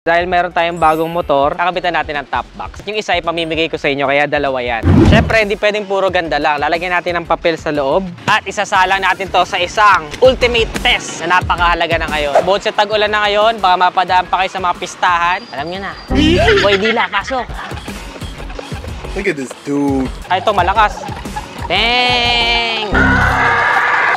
Dahil meron tayong bagong motor, kakabitan natin ang top box. Yung isa ay pamimigay ko sa inyo, kaya dalawa yan. Syempre, hindi pwedeng puro ganda lang. Lalagyan natin ng papel sa loob at isasalang natin to sa isang ultimate test na napakahalaga na ngayon. Bukod sa tag-ulan na ngayon, baka mapadaan pa kayo sa mga pistahan. Alam nyo na. Boy Dila, pasok! Look at this dude. Ay, ito, malakas. Dang!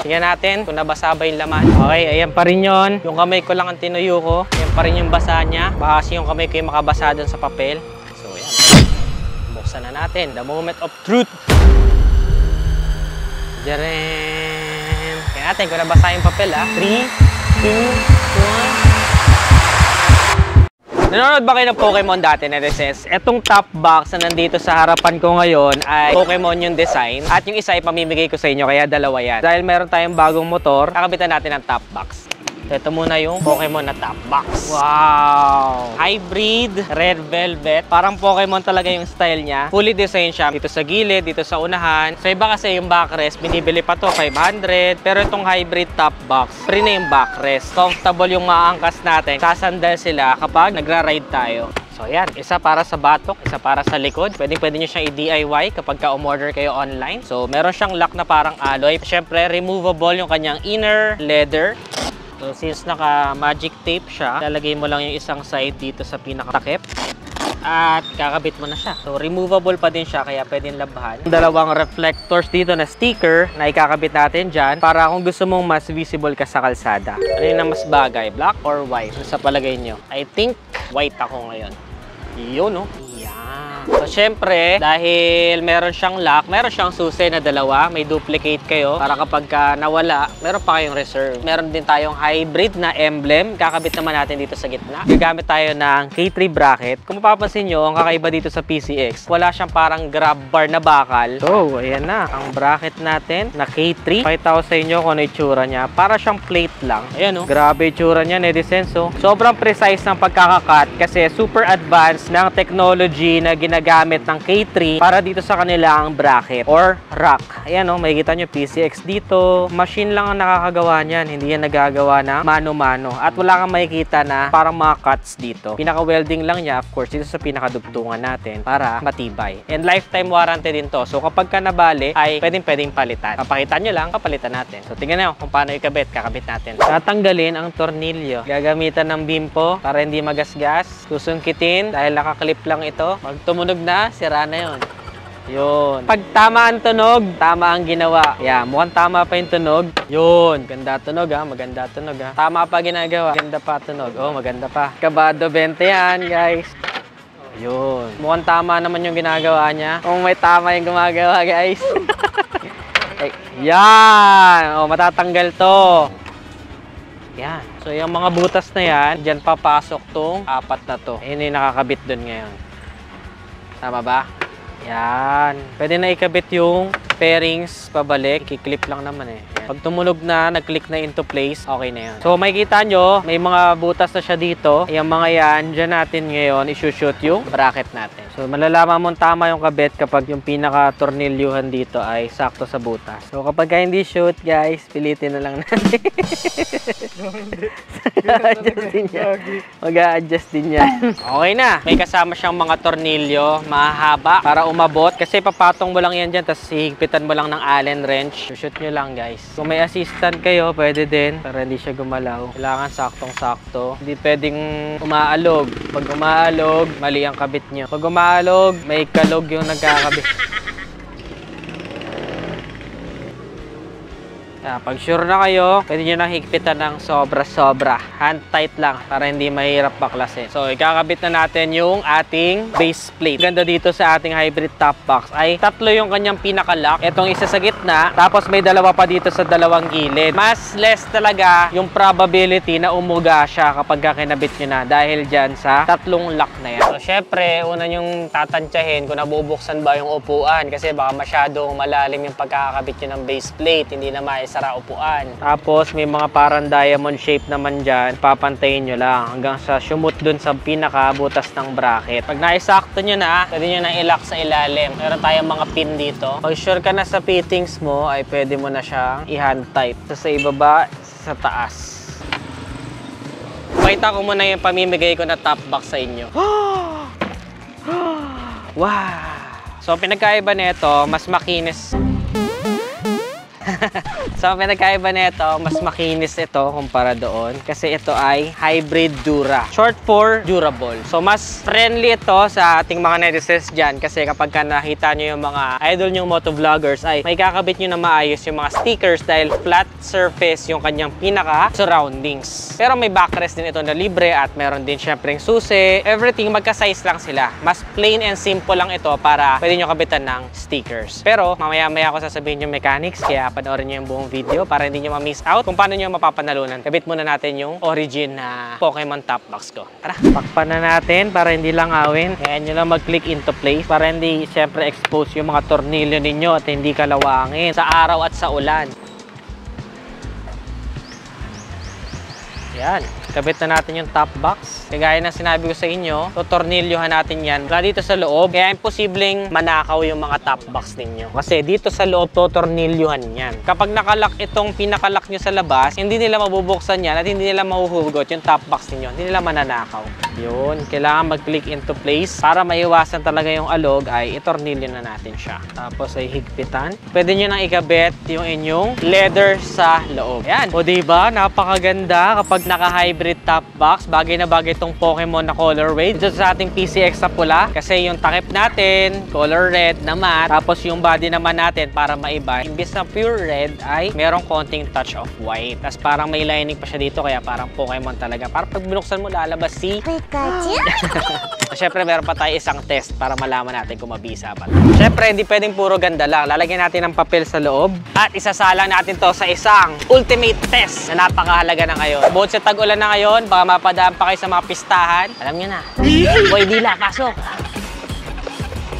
Tingnan natin kung nabasa ba yung laman. Okay, ayan pa rin yun. Yung kamay ko lang ang tinuyo ko. Ayan pa rin yung basa niya. Baka kasi yung kamay ko yung makabasa dun sa papel. So, ayan. Buksan na natin. The moment of truth. Diyan. Kaya natin kung nabasa yung papel, 3, 2, 1. Nanonood ba kayo ng Pokemon dati na recess? Etong top box na nandito sa harapan ko ngayon ay Pokemon yung design. At yung isa ay pamimigay ko sa inyo, kaya dalawa yan. Dahil meron tayong bagong motor, kakabitan natin ang top box. Ito muna yung Pokemon na top box. Wow! Hybrid, red velvet. Parang Pokemon talaga yung style niya. Fully design siya. Dito sa gilid, dito sa unahan. Sa iba kasi yung backrest, binibili pa to 500. Pero itong hybrid top box, free na yung backrest. Comfortable yung maangkas natin. Sasandal sila kapag nagra-ride tayo. So yan, isa para sa batok, isa para sa likod. Pwede nyo siyang i-DIY kapag ka-umorder kayo online. So meron siyang lock na parang alloy. Siyempre, removable yung kanyang inner leather. So since naka-magic tape siya, lalagay mo lang yung isang side dito sa pinakatakip at kakabit mo na siya. So removable pa din siya, kaya pwedeng labhan. Dalawang reflectors dito na sticker na ikakabit natin dyan para kung gusto mong mas visible ka sa kalsada. Ano yung mas bagay? Black or white? Ano sa palagay nyo? I think white ako ngayon. Yun, no? So, syempre, dahil meron siyang lock, meron siyang susi na dalawa, may duplicate kayo para kapag nawala, meron pa kayong reserve. Meron din tayong hybrid na emblem, kakabit naman natin dito sa gitna. Gagamit tayo ng K3 bracket. Kung mapapansin nyo, ang kakaiba dito sa PCX, wala siyang parang grab bar na bakal. So, ayan na, ang bracket natin na K3. Pakita ko sa inyo kung ano itsura niya. Para siyang plate lang. Ayan, oh. Grabe itsura niya, netizens, oh. Sobrang precise ng pagkakakat kasi super advanced ng technology na ginagamit ng K3 para dito sa kanilang bracket or rack. Ayan, oh, makikita nyo PCX dito. Machine lang ang nakakagawa niyan. Hindi yan nagagawa ng mano-mano. At wala kang makikita na parang mga cuts dito. Pinaka-welding lang niya, of course, dito sa pinakadugtungan natin para matibay. And lifetime warranty din to. So kapag ka nabali, ay pwedeng palitan. Papakita nyo lang, papalitan natin. So tingnan nyo kung paano ikabit. Kakabit natin. Tatanggalin ang tornilyo. Gagamitan ng bimpo para hindi magasgas. Susungkitin dahil nakaklip lang ito. Pag tumunog na, sira na yun. Yun. Pag tama ang tunog, tama ang ginawa. Yeah, mukhang tama pa yung tunog. Yun. Ganda tunog, ha. Maganda tunog, ha. Tama pa ginagawa. Ganda pa tunog. Oh, maganda pa. Kabado 20 yan, guys. Yun. Mukhang tama naman yung ginagawa niya. Kung may tama yung gumagawa, guys. Yan. Oh, matatanggal to. Yan. So, yung mga butas na yan, dyan papasok tong apat na to. Ayun yung nakakabit dun ngayon. Tama ba? Yan. Pwede na ikabit yung pairings pabalik. Kiklip lang naman eh. Yan. Pag tumunog na, nag-click na into place, okay na yan. So makikita nyo, may mga butas na siya dito. Yung mga yan, dyan natin ngayon isushoot yung bracket natin. So malalaman mo tama yung kabit kapag yung pinaka-tornilyuhan dito ay sakto sa butas. So kapag hindi shoot, guys, pilitin na lang natin. Mag-a-adjust din yan. Mag-a-adjust din yan. Okay na. May kasama siyang mga tornilyo, mahaba, para umabot. Kasi papatong mo lang yan dyan, tapos hihigpitan mo lang ng Allen wrench. Shoot nyo lang, guys. Kung may assistant kayo, pwede din para hindi siya gumalaw. Kailangan saktong-sakto. Hindi pwedeng umaalog. Pag umaalog, mali ang kabit nyo. Pag umaalog, may kalog yung nagkakabit. Pag sure na kayo, pwede nyo nang higpitan ng sobra-sobra. Hand tight lang para hindi mahirap baklasin. So, ikakabit na natin yung ating base plate. Ganda dito sa ating hybrid top box ay tatlo yung kanyang pinaka-lock. Itong isa sa gitna, tapos may dalawa pa dito sa dalawang gilid. Mas less talaga yung probability na umuga siya kapag kinabit nyo na dahil dyan sa tatlong lock na yan. So, syempre, una yung tatantyahin kung nabubuksan ba yung upuan kasi baka masyadong malalim yung pagkakabit nyo ng base plate. Hindi na maisara upuan. Tapos may mga parang diamond shape naman dyan. Papantayin nyo lang hanggang sa sumut dun sa pinakabutas ng bracket. Pag naisakto nyo na, pwede nyo na i-lock sa ilalim. Meron tayong mga pin dito. Pag sure ka na sa fittings mo, ay pwede mo na siyang i-hand tight. Sa ibaba, sa taas. Pakita ko muna yung pamimigay ko na top box sa inyo. Wow! So, pinagkaiba nito, mas makinis. So, pinagkaiba nito, mas makinis ito kumpara doon. Kasi ito ay hybrid Dura. Short for durable. So, mas friendly ito sa ating mga netizens dyan. Kasi kapag nakita nyo yung mga idol nyong motovloggers, ay may kakabit nyo na maayos yung mga stickers dahil flat surface yung kanyang pinaka-surroundings. Pero may backrest din ito na libre at meron din syempre yung susi. Everything, magka-size lang sila. Mas plain and simple lang ito para pwede nyo kabitan ng stickers. Pero, mamaya-maya ako sasabihin yung mechanics, kaya panoorin nyo yung buong video para hindi nyo ma-miss out kung paano nyo mapapanalunan. Kabit muna natin yung origin na Pokemon top box ko. Tara, pakpan na natin para hindi lang awin. Kaya nyo lang mag-click into place para hindi syempre expose yung mga tornilyo ninyo at hindi kalawangin sa araw at sa ulan. Yan. Kabit na natin yung top box. Kagaya ng sinabi ko sa inyo, tutornilyohan natin yan mula dito sa loob. Kaya imposibleng manakaw yung mga top box ninyo. Kasi dito sa loob, tutornilyohan yan. Kapag nakalock itong pinakalock nyo sa labas, hindi nila mabubuksan yan at hindi nila mahuhugot yung top box ninyo. Hindi nila mananakaw. Yun. Kailangan mag-click into place. Para maiwasan talaga yung alog, ay itornilyo na natin siya. Tapos ay higpitan. Pwede nyo nang ikabit yung inyong leather sa loob. Yan. O diba? Napakaganda kapag naka-hybrid top box. Bagay na bagay itong Pokemon na colorway dito sa ating PCX na pula. Kasi yung takip natin, color red na matte. Tapos yung body naman natin para maiba. Imbis na pure red ay merong konting touch of white. Tapos parang may lining pa siya dito kaya parang Pokemon talaga. Para pag binuksan mo lalabas si Pikachu. Siyempre meron pa tayo isang test para malaman natin kung mabisa pa. Siyempre hindi pwedeng puro ganda lang. Lalagyan natin ng papel sa loob at isasalang natin to sa isang ultimate test na napakahalaga na ngayon. Bukod sa tag-ulan na ngayon, baka mapadaan pa kayo sa mga pistahan. Alam nyo na. Boy Dila, pasok!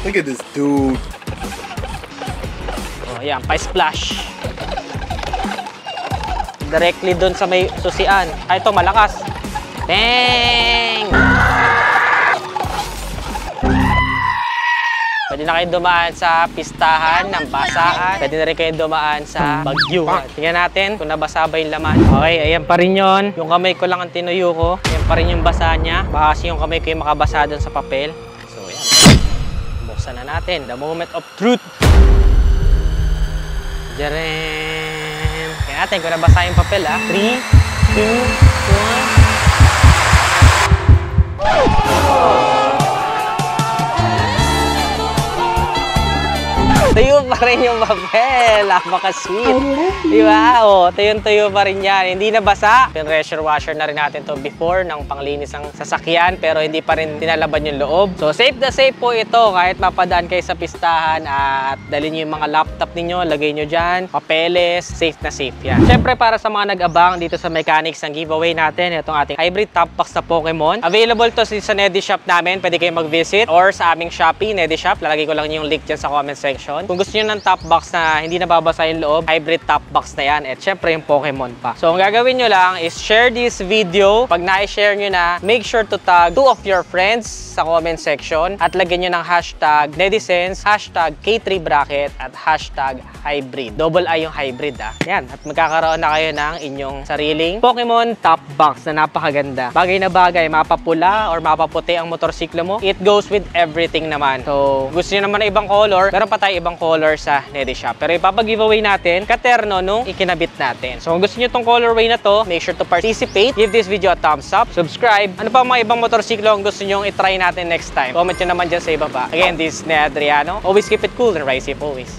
Look at this dude. Oh, ayan, pa-splash. Directly dun sa may susian. Ay, ito, malakas. Dang! Pwede na kayo dumaan sa pistahan ng basaan. Pwede na rin kayo dumaan sa bagyo. Tingnan natin kung nabasa ba yung laman. Okay, ayan pa rin yun. Yung kamay ko lang ang tinuyo ko. Ayan pa rin yung basa niya. Baka kasi yung kamay ko yung makabasa dun sa papel. So, ayan. Buksan na natin. The moment of truth. Diyan. Tingnan natin kung nabasa yung papel, ha. 3, 2, 1. Tuyo pa rin yung papel. Napaka-sweet. Diba? O, tuyo-tuyo pa rin yan. Hindi na basa. Pressure washer na rin natin to before ng panglinis ng sasakyan. Pero hindi pa rin tinalaban yung loob. So, safe na safe po ito. Kahit mapadaan kayo sa pistahan at dalhin nyo yung mga laptop ninyo, lagay nyo dyan, papeles, safe na safe yan. Siyempre, para sa mga nag-abang dito sa mechanics ng giveaway natin, itong ating hybrid top box na Pokemon. Available to sa NediShop namin. Pwede kayo mag-visit or sa aming Shopee, NediShop. Lalagay ko lang yung link dyan sa comment section. Kung gusto nyo ng top box na hindi nababasa yung loob, hybrid top box na yan. At syempre yung Pokemon pa. So, ang gagawin nyo lang is share this video. Pag na-share nyo na, make sure to tag 2 of your friends sa comment section at lagyan nyo ng hashtag netizens, hashtag K3Bracket at hashtag hybrid. Double I yung hybrid, ah. Yan. At magkakaroon na kayo ng inyong sariling Pokemon top box na napakaganda. Bagay na bagay, mapapula or mapaputi ang motorsiklo mo. It goes with everything naman. So, gusto nyo naman na ibang color, meron pa tayo ibang color sa NediShop. Pero ipapag-giveaway natin katerno nung ikinabit natin. So kung gusto nyo tong colorway na to, make sure to participate. Give this video a thumbs up, subscribe. Ano pa mga ibang motorsiklo ang gusto nyo i-try natin next time? Comment nyo naman dyan sa ibaba. Again, this is Ned Adriano. Always keep it cool and ride safe always.